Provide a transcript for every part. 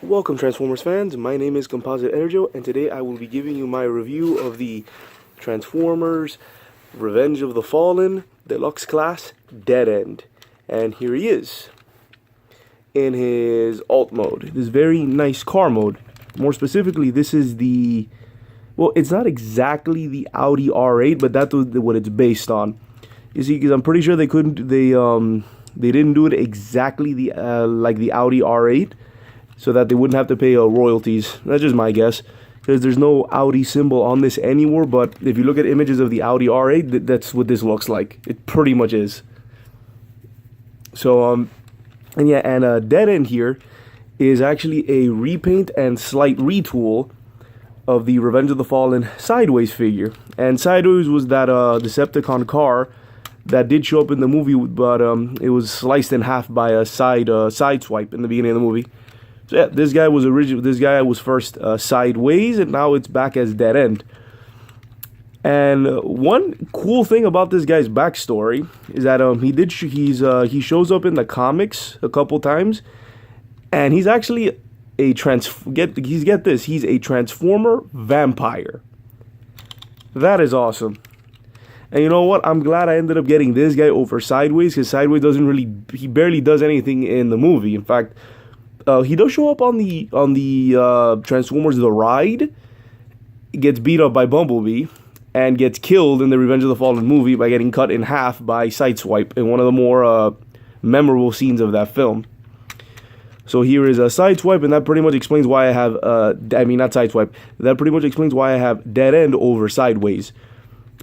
Welcome Transformers fans, my name is Composite EnerJoe and today I will be giving you my review of the Transformers Revenge of the Fallen Deluxe Class Dead End. And here he is in his alt mode, this very nice car mode. More specifically, this is the, well, it's not exactly the Audi R8, but that's what it's based on. You see, because I'm pretty sure they didn't do it exactly like the Audi R8, so that they wouldn't have to pay royalties. That's just my guess, because there's no Audi symbol on this anywhere, but if you look at images of the Audi R8, that's what this looks like. It pretty much is. So, Dead End here is actually a repaint and slight retool of the Revenge of the Fallen Sideways figure. And Sideways was that Decepticon car that did show up in the movie, but it was sliced in half by a side swipe in the beginning of the movie. So yeah, this guy was first Sideways, and now it's back as Dead End. And one cool thing about this guy's backstory is that he shows up in the comics a couple times, and he's actually he's a Transformer vampire. That is awesome. And you know what? I'm glad I ended up getting this guy over Sideways, because Sideways he barely does anything in the movie. In fact, he does show up on the Transformers The Ride. He gets beat up by Bumblebee and gets killed in the Revenge of the Fallen movie by getting cut in half by Sideswipe in one of the more memorable scenes of that film. So here is a Sideswipe, and that pretty much explains why I have not Sideswipe. That pretty much explains why I have Dead End over Sideways.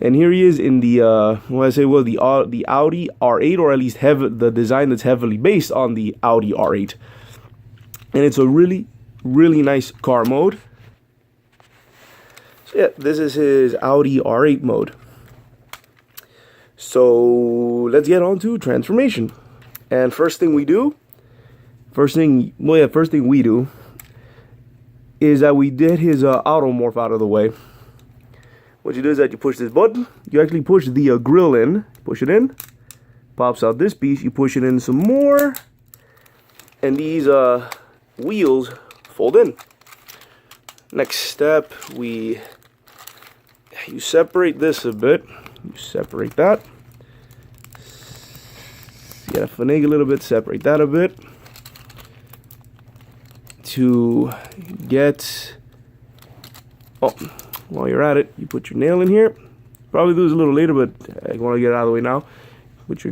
And here he is in the the Audi R8, or at least the design that's heavily based on the Audi R8. And it's a really, really nice car mode. So yeah, this is his Audi R8 mode. So let's get on to transformation. And first thing we do is that we did his automorph out of the way. What you do is that you push this button. You actually push the grill in. Push it in. Pops out this piece. You push it in some more. And these wheels fold in. Next step, you separate this a bit. You separate that. You gotta finagle a little bit, separate that a bit. To get, while you're at it, you put your nail in here. Probably do this a little later, but I want to get it out of the way now. Put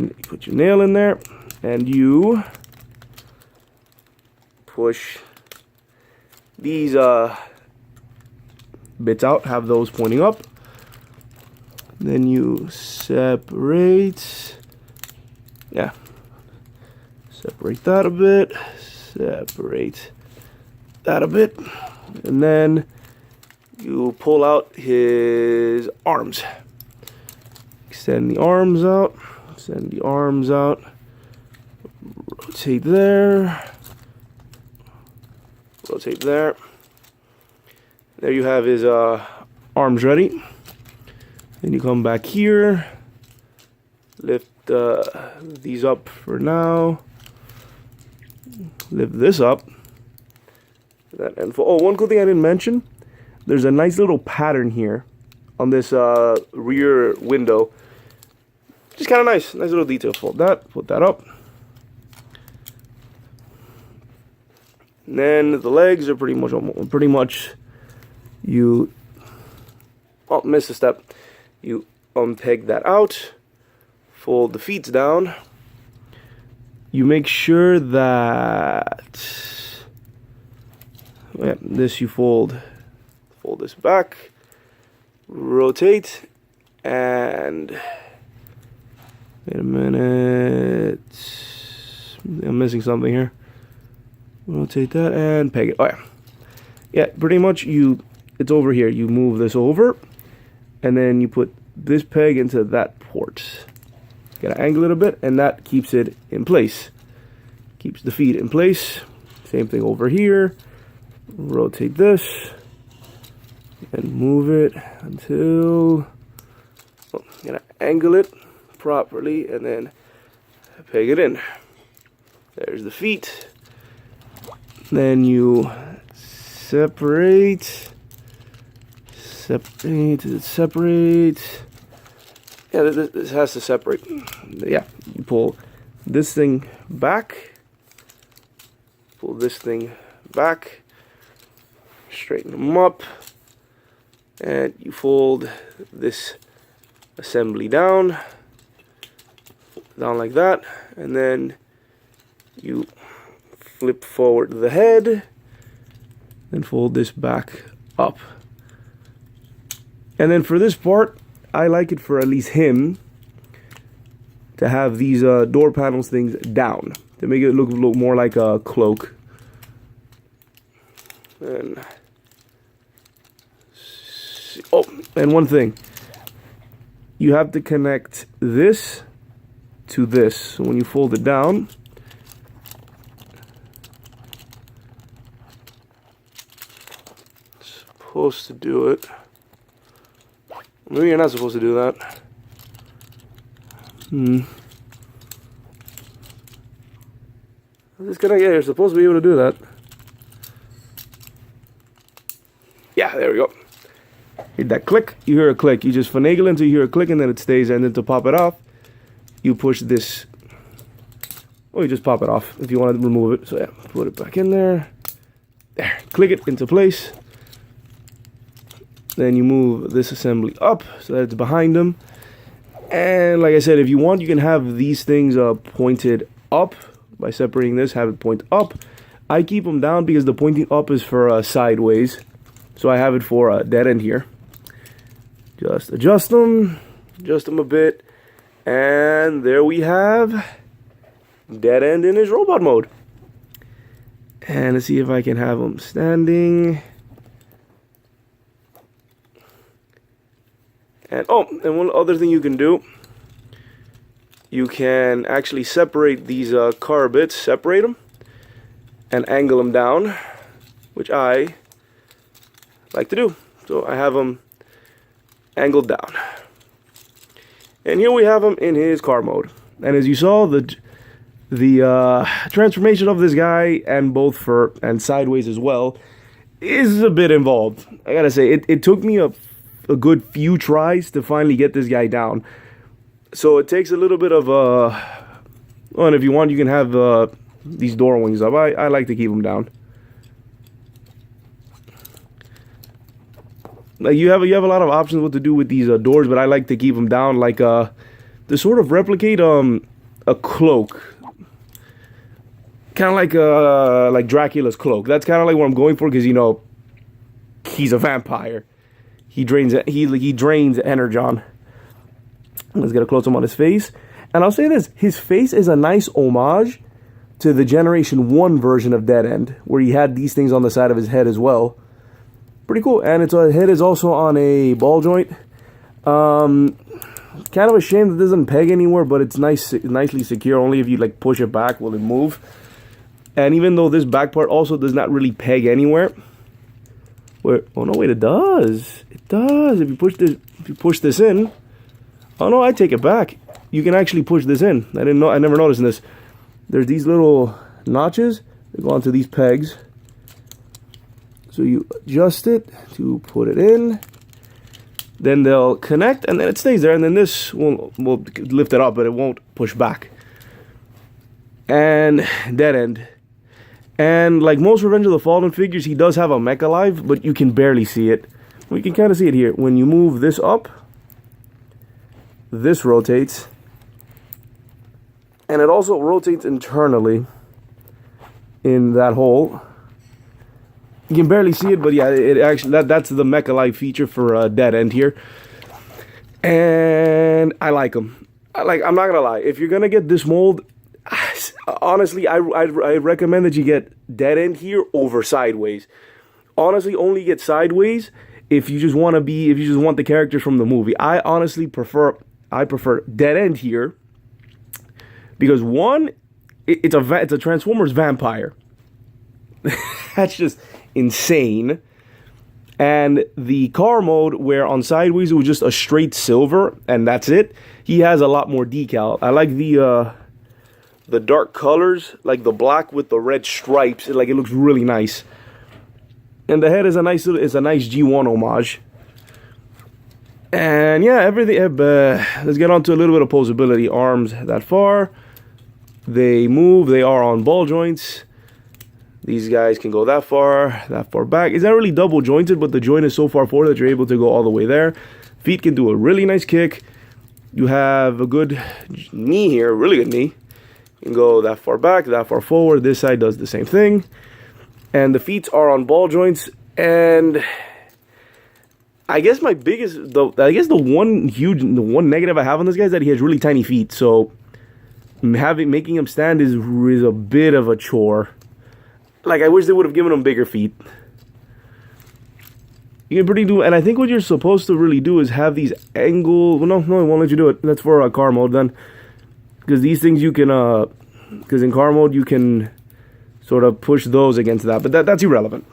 your nail in there, and you push these bits out, have those pointing up. Then you separate that a bit, separate that a bit, and then you pull out his arms. Extend the arms out, rotate there. Rotate there. There you have his arms ready. Then you come back here. Lift these up for now. Lift this up. And one cool thing I didn't mention. There's a nice little pattern here on this rear window. Just kind of nice little detail. Fold that. Put that up. And then the legs are pretty much you miss a step. You unpeg that out, fold the feet down. You make sure that you fold this back, rotate, and wait a minute. I'm missing something here. Rotate that and peg it. Oh yeah, pretty much it's over here. You move this over, and then you put this peg into that port. Gotta angle it a bit, and that keeps it in place. Keeps the feet in place. Same thing over here. Rotate this and move it until gotta angle it properly, and then peg it in. There's the feet. Then you separate. Yeah, this has to separate. Yeah, you pull this thing back. Pull this thing back. Straighten them up. And you fold this assembly down like that, and then you flip forward the head and fold this back up. And then for this part, I like it for at least him to have these door panels things down to make it look more like a cloak. And oh, and one thing, you have to connect this to this. So when you fold it down, it's supposed to do it. Maybe you're not supposed to do that. Disconnect. Yeah, you're supposed to be able to do that. Yeah, there we go. Hit that click, you hear a click. You just finagle until you hear a click, and then it stays. And then to pop it off, you push this. Or you just pop it off if you want to remove it. So yeah, put it back in there. There, click it into place. Then you move this assembly up so that it's behind them. And like I said, if you want, you can have these things pointed up by separating this. Have it point up. I keep them down because the pointing up is for sideways. So I have it for dead end here. Just adjust them a bit, and there we have dead end in his robot mode. And let's see if I can have him standing. And oh, and one other thing you can do, you can actually separate these car bits, separate them, and angle them down, which I like to do. So I have them angled down. And here we have him in his car mode. And as you saw, the transformation of this guy, and both for and sideways as well, is a bit involved. I gotta say, it took me a good few tries to finally get this guy down. So it takes a little bit of well, and if you want, you can have these door wings up. I like to keep them down. Like you have a lot of options what to do with these doors, but I like to keep them down, like to sort of replicate a cloak, kind of like Dracula's cloak. That's kind of like what I'm going for, because you know he's a vampire. He drains energon. Let's get a close up on his face, and I'll say this: his face is a nice homage to the Generation 1 version of Dead End, where he had these things on the side of his head as well. Pretty cool. And its head is also on a ball joint. Kind of a shame that it doesn't peg anywhere, but it's nicely secure. Only if you like push it back will it move. And even though this back part also does not really peg anywhere. Wait, oh no, wait, it does. It does. If you push this in. Oh no, I take it back. You can actually push this in. I never noticed this. There's these little notches that go onto these pegs. So you adjust it to put it in. Then they'll connect, and then it stays there. And then this will lift it up, but it won't push back. And Dead End. And like most Revenge of the Fallen figures, he does have a mecha live, but you can barely see it. We can kind of see it here. When you move this up, this rotates. And it also rotates internally in that hole. You can barely see it, but yeah, it actually that's the mecha live feature for Dead End here. And I like them. I'm not gonna lie. If you're gonna get this mold, honestly, I recommend that you get Dead End here over Sideways. Honestly, only get Sideways if you just want the characters from the movie. I honestly prefer Dead End here because one, it's a Transformers vampire. That's just insane. And the car mode, where on Sideways it was just a straight silver and that's it, he has a lot more decal. I like the the dark colors, like the black with the red stripes, it looks really nice. And the head is a nice G1 homage. And yeah, everything. Let's get on to a little bit of posability. Arms that far, they move. They are on ball joints. These guys can go that far back. It's not really double jointed, but the joint is so far forward that you're able to go all the way there. Feet can do a really nice kick. You have a good knee here, really good knee. You can go that far back, that far forward. This side does the same thing. And the feet are on ball joints. And I guess the one negative I have on this guy is that he has really tiny feet. So making him stand is a bit of a chore. I wish they would have given him bigger feet. You can and I think what you're supposed to really do is have these angle. Well, no, it won't let you do it. That's for car mode then, because these things you can, because in car mode you can sort of push those against that, but that's irrelevant.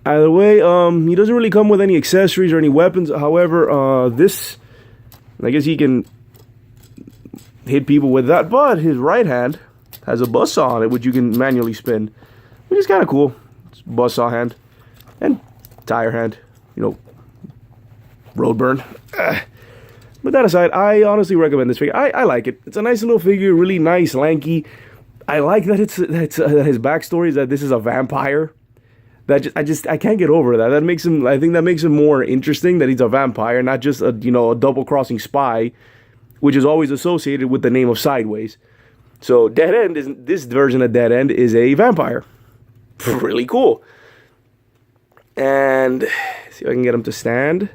Either way, he doesn't really come with any accessories or any weapons. However, I guess he can hit people with that, but his right hand has a buzzsaw on it, which you can manually spin, which is kind of cool. It's buzzsaw hand and tire hand, road burn. But that aside, I honestly recommend this figure. I like it. It's a nice little figure, really nice, lanky. I like that his backstory is that this is a vampire. I can't get over that. I think that makes him more interesting, that he's a vampire, not just a double-crossing spy, which is always associated with the name of Sideways. So this version of Dead End is a vampire. Really cool. And see if I can get him to stand.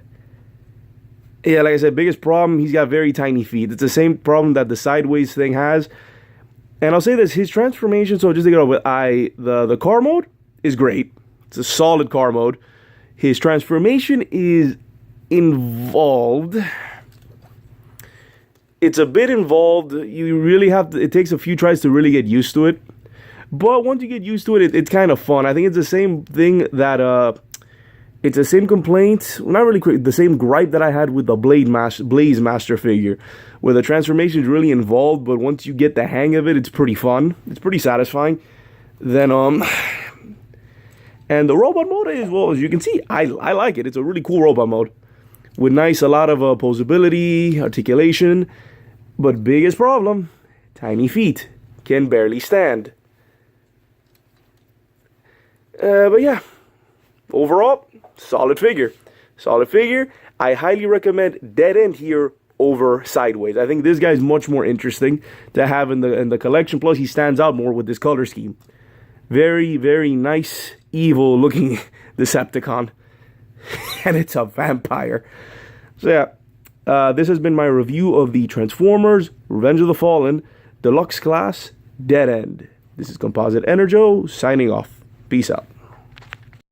Yeah, like I said, biggest problem, he's got very tiny feet. It's the same problem that the Sideways thing has. And I'll say this, his transformation, so just to get over with, the car mode is great. It's a solid car mode. His transformation is involved. It's a bit involved. You really have to, it takes a few tries to really get used to it. But once you get used to it, it's kind of fun. I think it's the same thing that, it's the same complaint, not really the same gripe that I had with the Blaze Master figure, where the transformation is really involved, but once you get the hang of it, it's pretty fun. It's pretty satisfying. Then, and the robot mode is, well, as you can see, I like it. It's a really cool robot mode with a lot of posability, articulation, but biggest problem, tiny feet, can barely stand. But yeah, overall, solid figure. I highly recommend Dead End here over Sideways. I think this guy's much more interesting to have in the collection. Plus, he stands out more with this color scheme. Very, very nice, evil looking Decepticon. And it's a vampire. So yeah, this has been my review of the Transformers Revenge of the Fallen Deluxe Class Dead End. This is Composite EnerJoe signing off. Peace out.